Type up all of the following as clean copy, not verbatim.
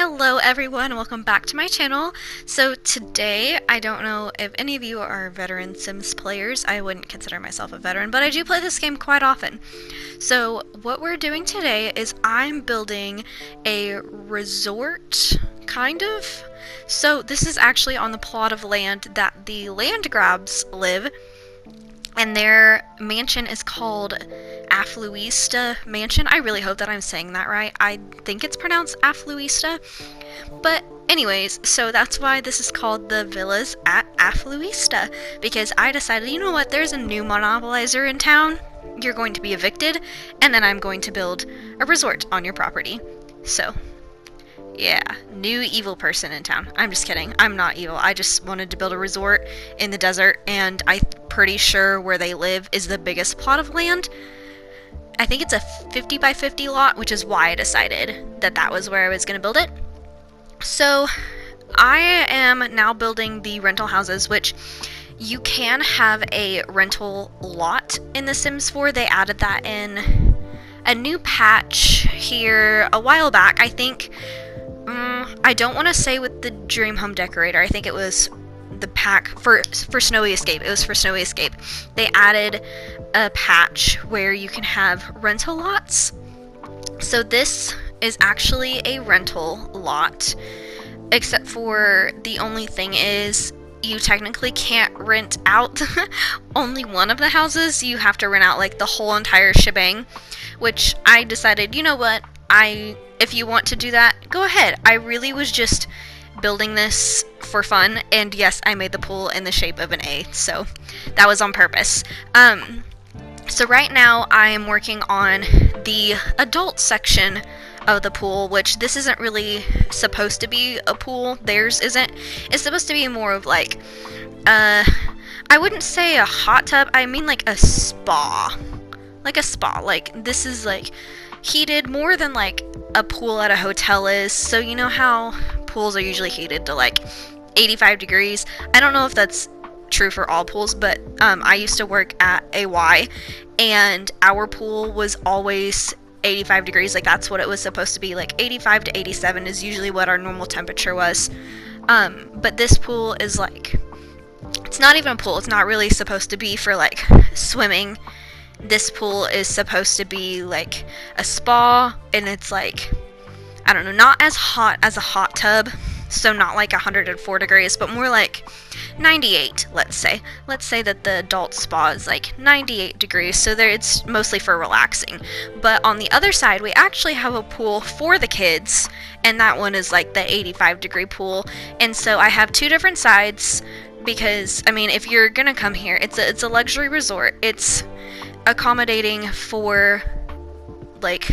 Hello everyone, welcome back to my channel. So today, I don't know if any of you are veteran Sims players. I wouldn't consider myself a veteran, but I do play this game quite often. So what we're doing today is I'm building a resort, kind of. So this is actually on the plot of land that the land grabs live, and their mansion is called Affluista Mansion. I really hope that I'm saying that right. I think it's pronounced Affluista. But anyways, so that's why this is called the Villas at Affluista. Because I decided, you know what, there's a new monopolizer in town. You're going to be evicted, and then I'm going to build a resort on your property. So, yeah, new evil person in town. I'm just kidding. I'm not evil. I just wanted to build a resort in the desert, and I'm pretty sure where they live is the biggest plot of land. I think it's a 50 by 50 lot, which is why I decided that that was where I was going to build it. So, I am now building the rental houses, which you can have a rental lot in The Sims 4. They added that in a new patch here a while back, I think. I don't want to say with the Dream Home Decorator. I think it was the pack for Snowy Escape. It was for Snowy Escape. They added a patch where you can have rental lots. So this is actually a rental lot, except for the only thing is you technically can't rent out only one of the houses. You have to rent out like the whole entire shebang, which I decided, you know what, if you want to do that, go ahead. I really was just building this for fun, and yes, I made the pool in the shape of an A, so that was on purpose. So right now I am working on the adult section of the pool, which this isn't really supposed to be a pool. Theirs isn't. It's supposed to be more of like, I wouldn't say a hot tub, I mean like a spa. Like a spa. Like, this is like heated more than like a pool at a hotel is. So you know how pools are usually heated to like 85 degrees? I don't know if that's true for all pools, but I used to work at AY, and our pool was always 85 degrees. Like, that's what it was supposed to be. Like 85 to 87 is usually what our normal temperature was. But this pool is like, it's not even a pool. It's not really supposed to be for like swimming. This pool is supposed to be like a spa, and it's like, I don't know, not as hot as a hot tub, so not like 104 degrees, but more like 98, let's say. Let's say that the adult spa is like 98 degrees, so there it's mostly for relaxing. But on the other side, we actually have a pool for the kids, and that one is like the 85 degree pool. And so I have two different sides, because, I mean, if you're gonna come here, it's a luxury resort. It's accommodating for like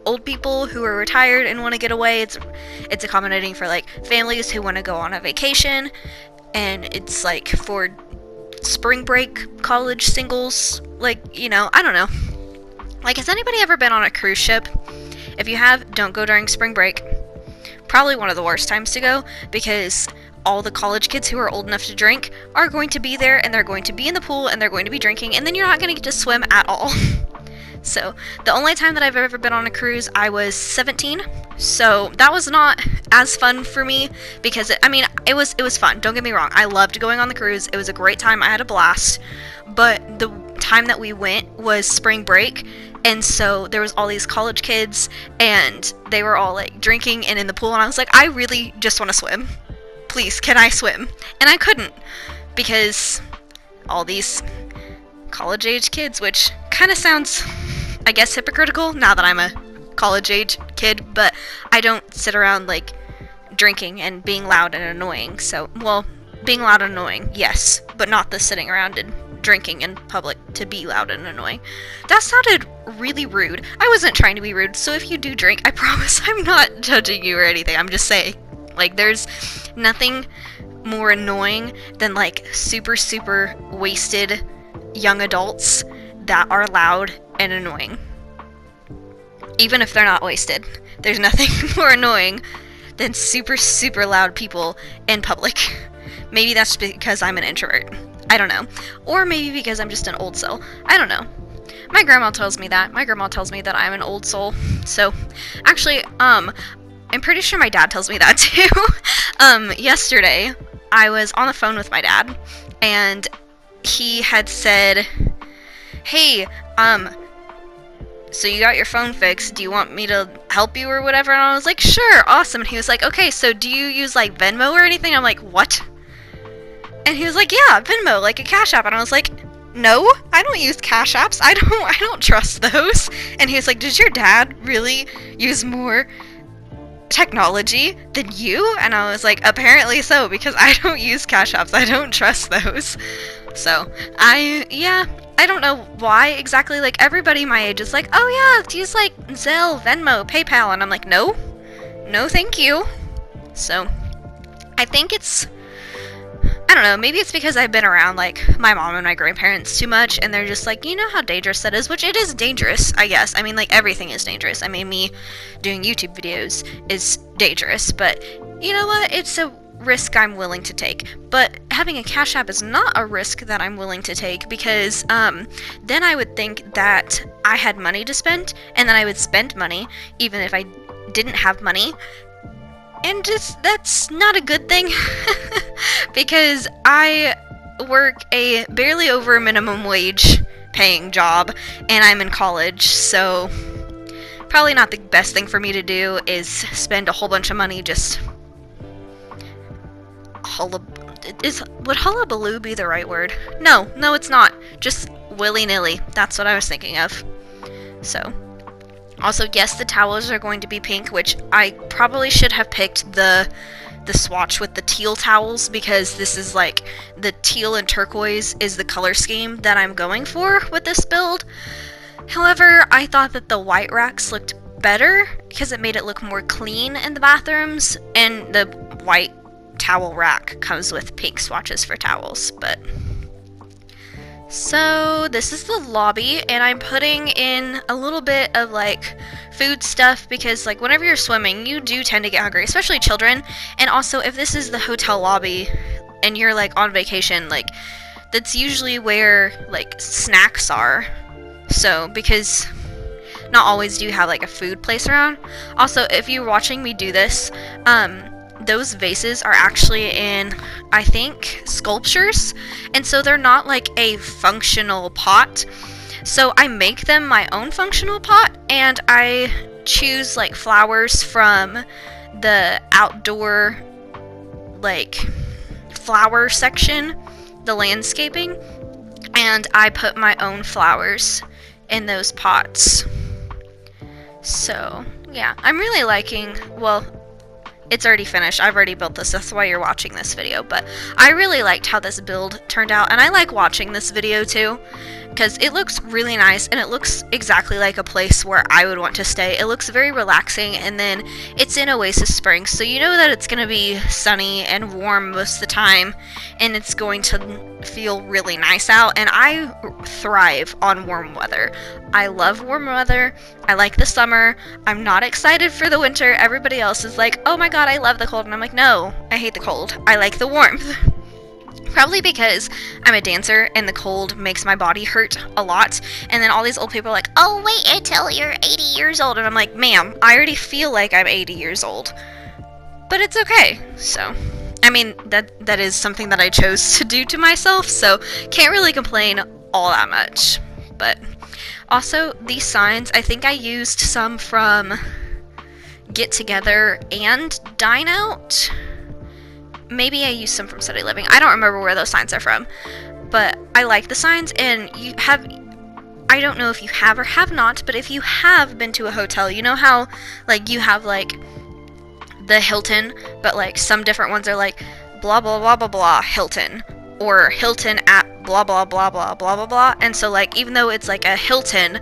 old people who are retired and want to get away. It's accommodating for like families who want to go on a vacation, and it's like for spring break college singles. Like, you know, I don't know. Like, has anybody ever been on a cruise ship? If you have, don't go during spring break. Probably one of the worst times to go, because all the college kids who are old enough to drink are going to be there, and they're going to be in the pool, and they're going to be drinking, and then you're not going to get to swim at all. So, the only time that I've ever been on a cruise, I was 17, so that was not as fun for me, because, it was fun, don't get me wrong. I loved going on the cruise. It was a great time. I had a blast, but the time that we went was spring break, and so there was all these college kids, and they were all, like, drinking and in the pool, and I was like, I really just want to swim. Please, can I swim? And I couldn't, because all these college-age kids, which kind of sounds, I guess, hypocritical now that I'm a college-age kid, but I don't sit around, like, drinking and being loud and annoying. So, well, being loud and annoying, yes, but not the sitting around and drinking in public to be loud and annoying. That sounded really rude. I wasn't trying to be rude, so if you do drink, I promise I'm not judging you or anything. I'm just saying, like, there's nothing more annoying than, like, super, super wasted young adults that are loud and annoying. Even if they're not wasted, there's nothing more annoying than super, super loud people in public. Maybe that's because I'm an introvert. I don't know. Or maybe because I'm just an old soul. I don't know. My grandma tells me that. My grandma tells me that I'm an old soul. So, actually, I'm pretty sure my dad tells me that too. Yesterday, I was on the phone with my dad, and he had said, hey, so you got your phone fixed, do you want me to help you or whatever? And I was like, sure, awesome. And he was like, okay, so do you use like Venmo or anything? I'm like, what? And he was like, yeah, Venmo, like a Cash App. And I was like, no, I don't use Cash Apps. I don't trust those. And he was like, does your dad really use more technology than you? And I was like, apparently so, because I don't use Cash Apps. I don't trust those. So, I don't know why exactly, like, everybody my age is like, oh yeah, use, like, Zelle, Venmo, PayPal, and I'm like, no, thank you. So, I think it's, I don't know, maybe it's because I've been around, like, my mom and my grandparents too much, and they're just like, you know how dangerous that is, which it is dangerous, I guess. I mean, like, everything is dangerous. I mean, me doing YouTube videos is dangerous, but you know what? It's a risk I'm willing to take. But having a Cash App is not a risk that I'm willing to take, because then I would think that I had money to spend, and then I would spend money even if I didn't have money. And that's not a good thing, because I work a barely over minimum wage paying job, and I'm in college, so probably not the best thing for me to do is spend a whole bunch of money just would hullabaloo be the right word? No, it's not. Just willy-nilly. That's what I was thinking of. So, also, yes, the towels are going to be pink, which I probably should have picked the swatch with the teal towels, because this is like, the teal and turquoise is the color scheme that I'm going for with this build. However, I thought that the white racks looked better, because it made it look more clean in the bathrooms, and the white towel rack comes with pink swatches for towels. But so this is the lobby, and I'm putting in a little bit of like food stuff, because like whenever you're swimming you do tend to get hungry, especially children. And also, if this is the hotel lobby and you're like on vacation, like that's usually where like snacks are. So, because not always do you have like a food place around. Also, if you're watching me do this, those vases are actually in, I think, sculptures, and so they're not like a functional pot. So I make them my own functional pot, and I choose like flowers from the outdoor like flower section, the landscaping, and I put my own flowers in those pots. So yeah, I'm really liking, well, it's already finished. I've already built this. That's why you're watching this video. But I really liked how this build turned out. And I like watching this video too, because it looks really nice. And it looks exactly like a place where I would want to stay. It looks very relaxing. And then it's in Oasis Springs, so you know that it's going to be sunny and warm most of the time. And it's going to feel really nice out. And I thrive on warm weather. I love warm weather. I like the summer. I'm not excited for the winter. Everybody else is like, oh my god, I love the cold. And I'm like, no, I hate the cold. I like the warmth. Probably because I'm a dancer and the cold makes my body hurt a lot. And then all these old people are like, oh, wait until you're 80 years old. And I'm like, ma'am, I already feel like I'm 80 years old. But it's okay. So, I mean, that is something that I chose to do to myself. So, can't really complain all that much. But also, these signs, I think I used some from Get Together and Dine Out. Maybe I used some from Study Living. I don't remember where those signs are from. But I like the signs, and you have, I don't know if you have or have not, but if you have been to a hotel, you know how, like, you have, like, the Hilton, but, like, some different ones are, like, blah, blah, blah, blah, blah, Hilton. Or Hilton at blah, blah, blah, blah, blah, blah, blah. And so, like, even though it's, like, a Hilton,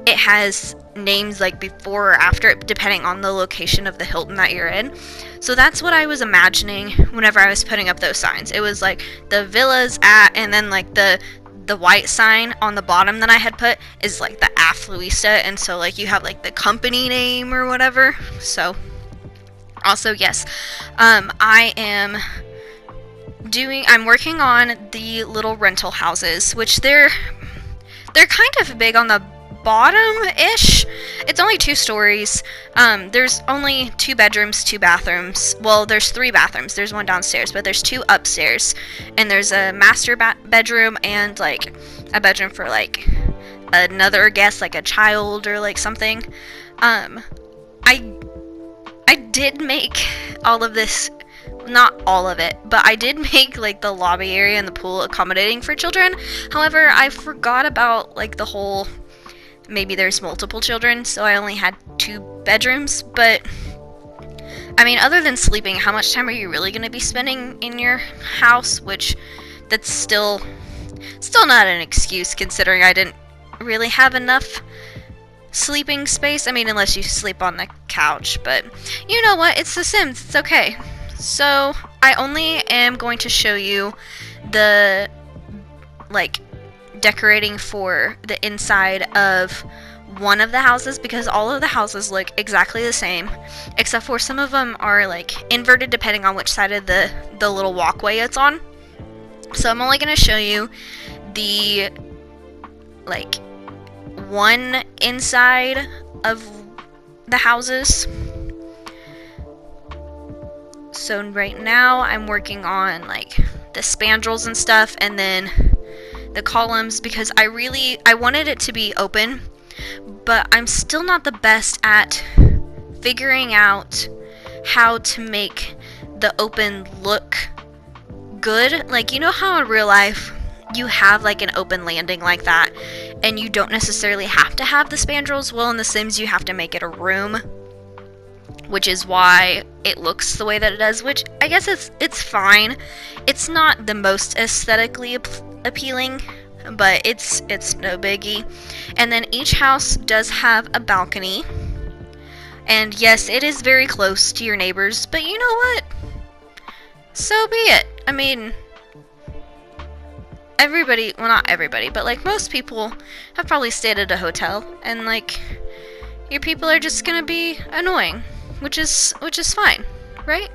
it has names, like, before or after, depending on the location of the Hilton that you're in. So that's what I was imagining whenever I was putting up those signs. It was, like, the villas at, and then, like, the white sign on the bottom that I had put is, like, the Affluista, and so, like, you have, like, the company name or whatever. So, also, yes, I'm working on the little rental houses, which they're kind of big on the bottom-ish. It's only 2 stories. There's only 2 bedrooms, 2 bathrooms. Well, there's 3 bathrooms. There's one downstairs, but there's 2 upstairs. And there's a master bedroom and, like, a bedroom for, like, another guest, like a child or, like, something. I did make all of this, not all of it, but I did make, like, the lobby area and the pool accommodating for children. However, I forgot about, like, the whole, maybe there's multiple children, so I only had 2 bedrooms. But I mean, other than sleeping, how much time are you really going to be spending in your house? Which, that's still not an excuse, considering I didn't really have enough sleeping space. I mean, unless you sleep on the couch, but you know what? It's The Sims. It's okay. So, I only am going to show you the, like, decorating for the inside of one of the houses, because all of the houses look exactly the same, except for some of them are, like, inverted depending on which side of the little walkway it's on. So, I'm only going to show you the, like, one inside of the houses. So right now I'm working on, like, the spandrels and stuff, and then the columns, because I wanted it to be open, but I'm still not the best at figuring out how to make the open look good. Like, you know how in real life you have, like, an open landing like that, and you don't necessarily have to have the spandrels? Well, in The Sims you have to make it a room, which is why it looks the way that it does, which I guess it's fine. It's not the most aesthetically appealing, but it's no biggie. And then each house does have a balcony, and yes, it is very close to your neighbors, but you know what? So be it. I mean, everybody, well, not everybody, but, like, most people have probably stayed at a hotel, and, like, your people are just gonna be annoying, which is fine, right?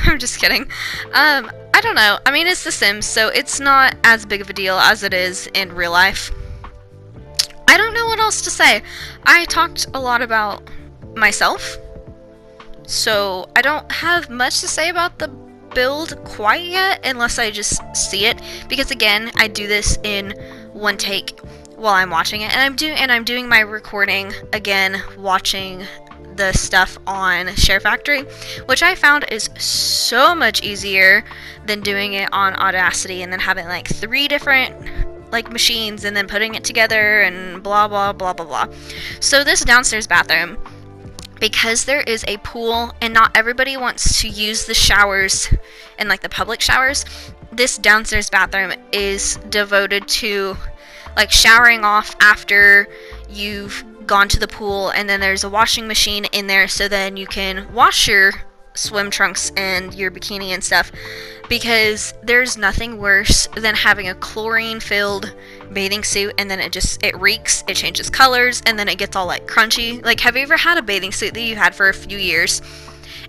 I'm just kidding. I don't know. I mean, it's The Sims, so it's not as big of a deal as it is in real life. I don't know what else to say. I talked a lot about myself, so I don't have much to say about the build quite yet, unless I just see it, because again, I do this in one take while I'm watching it, and I'm doing my recording again, watching the stuff on Share Factory, which I found is so much easier than doing it on Audacity and then having, like, 3 different, like, machines and then putting it together and blah blah blah blah blah. So this downstairs bathroom, because there is a pool and not everybody wants to use the showers and, like, the public showers, this downstairs bathroom is devoted to, like, showering off after you've gone to the pool, and then there's a washing machine in there, so then you can wash your swim trunks and your bikini and stuff, because there's nothing worse than having a chlorine-filled bathing suit and then it reeks, it changes colors, and then it gets all, like, crunchy. Like, have you ever had a bathing suit that you had for a few years,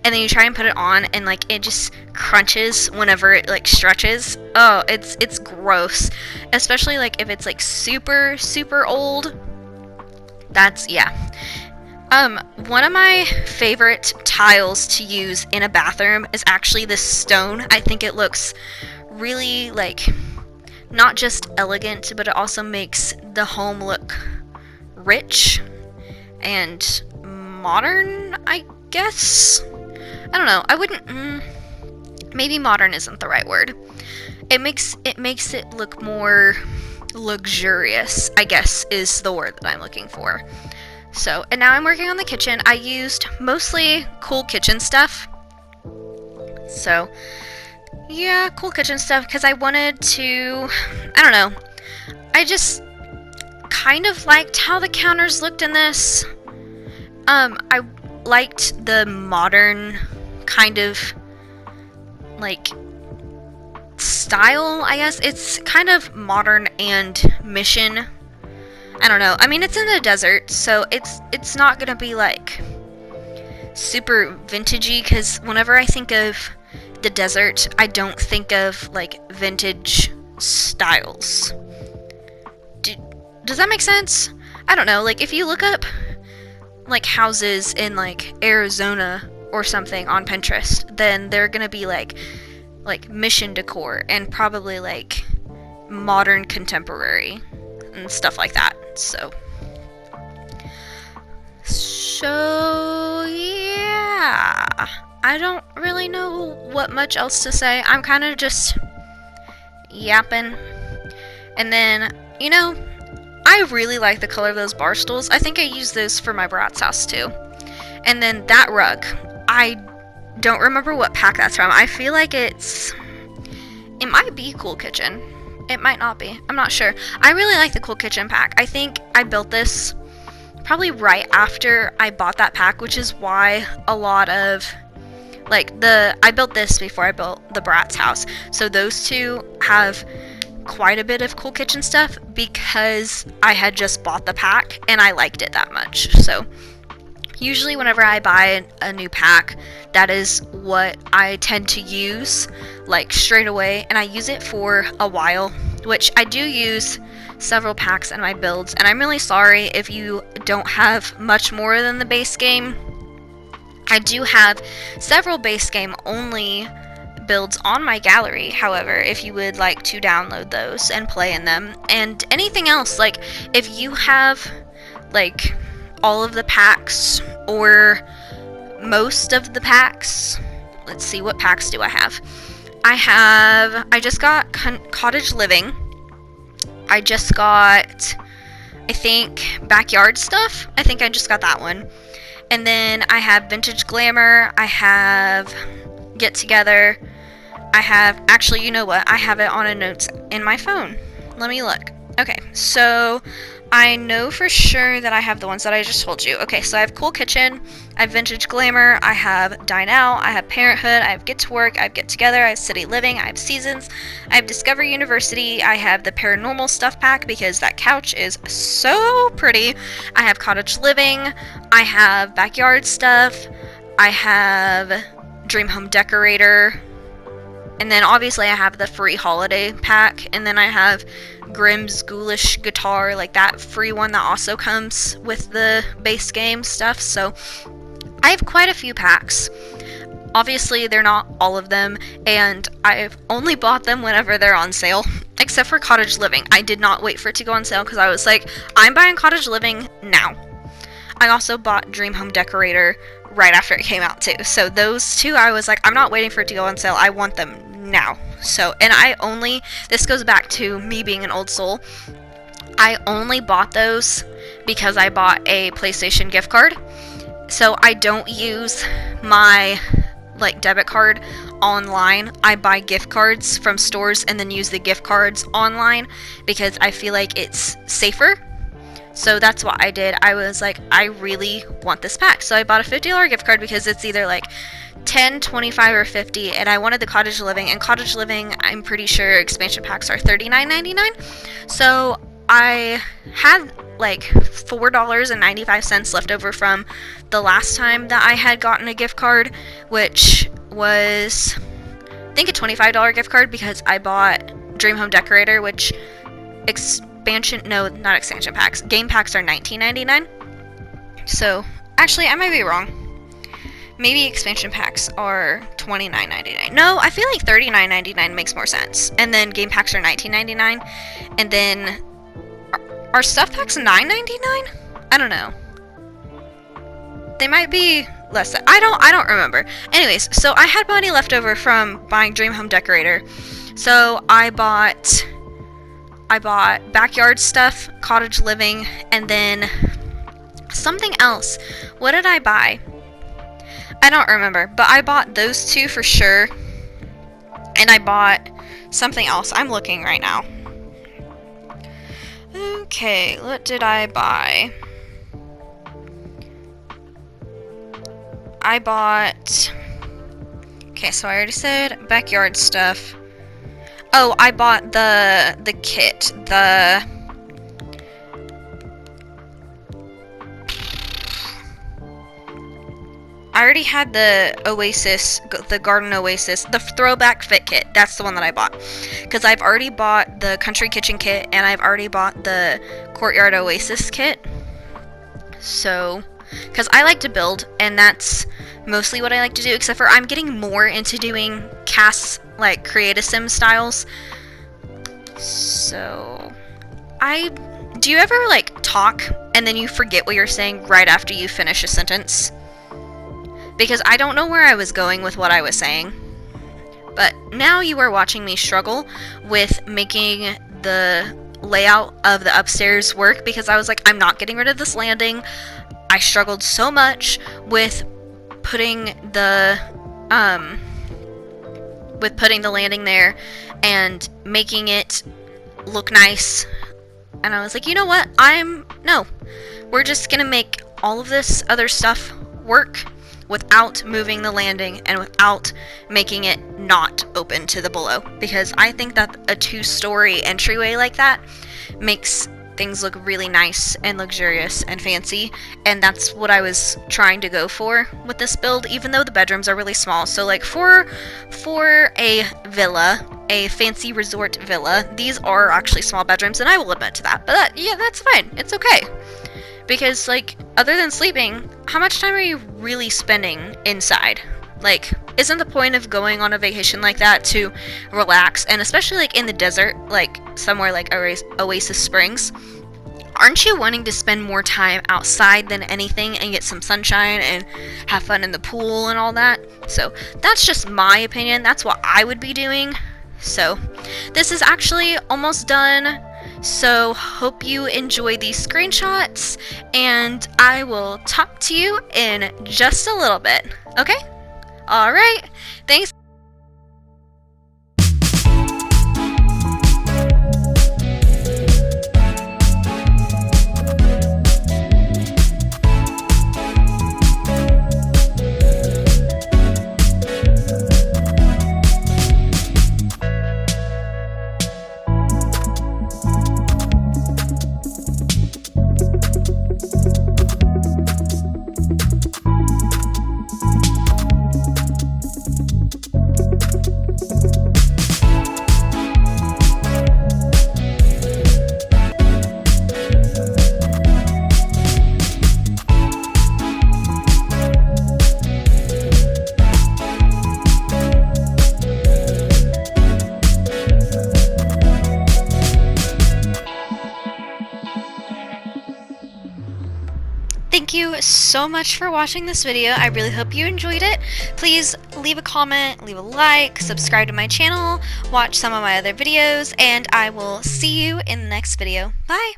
and then you try and put it on, and, like, it just crunches whenever it, like, stretches? Oh, it's gross. Especially, like, if it's, like, super, super old. That's, yeah. One of my favorite tiles to use in a bathroom is actually this stone. I think it looks really, like, not just elegant, but it also makes the home look rich and modern, I guess. I don't know. I wouldn't, maybe modern isn't the right word. It makes it look more luxurious, I guess, is the word that I'm looking for. So, and now I'm working on the kitchen. I used mostly cool kitchen stuff. So, yeah, cool kitchen stuff, because I wanted to, I don't know, I just kind of liked how the counters looked in this. I liked the modern kind of, like, style, I guess. It's kind of modern and mission. I don't know. I mean, it's in the desert, so it's not gonna be, like, super vintagey, because whenever I think of the desert, I don't think of, like, vintage styles. Does that make sense? I don't know, like, if you look up, like, houses in, like, Arizona or something on Pinterest, then they're gonna be, like, mission decor and probably, like, modern contemporary and stuff like that, so yeah, I don't really know what much else to say. I'm kind of just yapping. And then, you know, I really like the color of those bar stools. I think I use those for my brat's house too. And then that rug, I don't remember what pack that's from. I feel like it might be Cool Kitchen. It might not be. I'm not sure. I really like the Cool Kitchen pack. I think I built this probably right after I bought that pack, which is why a lot of, like, I built this before I built the brat's house. So those two have quite a bit of Cool Kitchen stuff because I had just bought the pack and I liked it that much. So usually whenever I buy a new pack, that is what I tend to use, like, straight away, and I use it for a while, which I do use several packs in my builds, and I'm really sorry if you don't have much more than the base game. I do have several base game only builds on my gallery, however, if you would like to download those and play in them. And anything else, like, if you have, like, all of the packs or most of the packs, let's see, what packs do I have? I just got Cottage Living. I just got, I think, Backyard Stuff. I think I just got that one. And then I have Vintage Glamour. I have Get Together. I have, actually, you know what? I have it on a notes in my phone. Let me look. Okay, so I know for sure that I have the ones that I just told you. Okay, so I have Cool Kitchen, I have Vintage Glamour, I have Dine Out, I have Parenthood, I have Get to Work, I have Get Together, I have City Living, I have Seasons, I have Discover University, I have the Paranormal Stuff Pack because that couch is so pretty, I have Cottage Living, I have Backyard Stuff, I have Dream Home Decorator, and then obviously I have the free holiday pack, and then I have Grimm's Ghoulish Guitar, like that free one that also comes with the base game stuff. So I have quite a few packs. Obviously they're not all of them, and I've only bought them whenever they're on sale, except for Cottage Living. I did not wait for it to go on sale because I was like, I'm buying Cottage Living now. I also bought Dream Home Decorator right after it came out too. So those two, I was like, I'm not waiting for it to go on sale. I want them now. So, and this goes back to me being an old soul. I only bought those because I bought a PlayStation gift card. So I don't use my, like, debit card online. I buy gift cards from stores and then use the gift cards online because I feel like it's safer. So that's what I did. I was like, I really want this pack. So I bought a $50 gift card because it's either like 10, 25, or 50, and I wanted the Cottage Living, and Cottage Living, I'm pretty sure expansion packs are $39.99. So I had like $4.95 left over from the last time that I had gotten a gift card, which was, I think, a $25 gift card because I bought Dream Home Decorator, which not expansion packs. Game packs are $19.99. So, actually, I might be wrong. Maybe expansion packs are $29.99. No, I feel like $39.99 makes more sense. And then game packs are $19.99. And then are stuff packs $9.99? I don't know. They might be less. I don't remember. Anyways, so I had money left over from buying Dream Home Decorator. So I bought Backyard Stuff, Cottage Living, and then something else. What did I buy? I don't remember, but I bought those two for sure, and I bought something else. I'm looking right now. Okay, what did I buy? I bought... Okay, so I already said Backyard Stuff. Oh, I bought the kit, I already had the Oasis, the Garden Oasis, the throwback fit kit. That's the one that I bought. Because I've already bought the Country Kitchen kit, and I've already bought the Courtyard Oasis kit. So, because I like to build, and that's mostly what I like to do, except for I'm getting more into doing casts, like Create-A-Sim styles. So, do you ever, like, talk, and then you forget what you're saying right after you finish a sentence? Because I don't know where I was going with what I was saying. But now you are watching me struggle with making the layout of the upstairs work, because I was like, I'm not getting rid of this landing. I struggled so much with putting the landing there and making it look nice. And I was like, you know what? No. We're just gonna make all of this other stuff work without moving the landing and without making it not open to the below, because I think that a 2-story entryway like that makes things look really nice and luxurious and fancy, and that's what I was trying to go for with this build, even though the bedrooms are really small. So like for a villa, a fancy resort villa, these are actually small bedrooms, and I will admit to that. But yeah, that's fine. It's okay. Because, like, other than sleeping, how much time are you really spending inside? Like, isn't the point of going on a vacation like that to relax? And especially, like, in the desert, like, somewhere like Oasis Springs, aren't you wanting to spend more time outside than anything and get some sunshine and have fun in the pool and all that? So, that's just my opinion. That's what I would be doing. So, this is actually almost done. So, hope you enjoy these screenshots, and I will talk to you in just a little bit. Okay? Alright. Thanks. Thank you so much for watching this video. I really hope you enjoyed it. Please leave a comment, leave a like, subscribe to my channel, watch some of my other videos, and I will see you in the next video. Bye!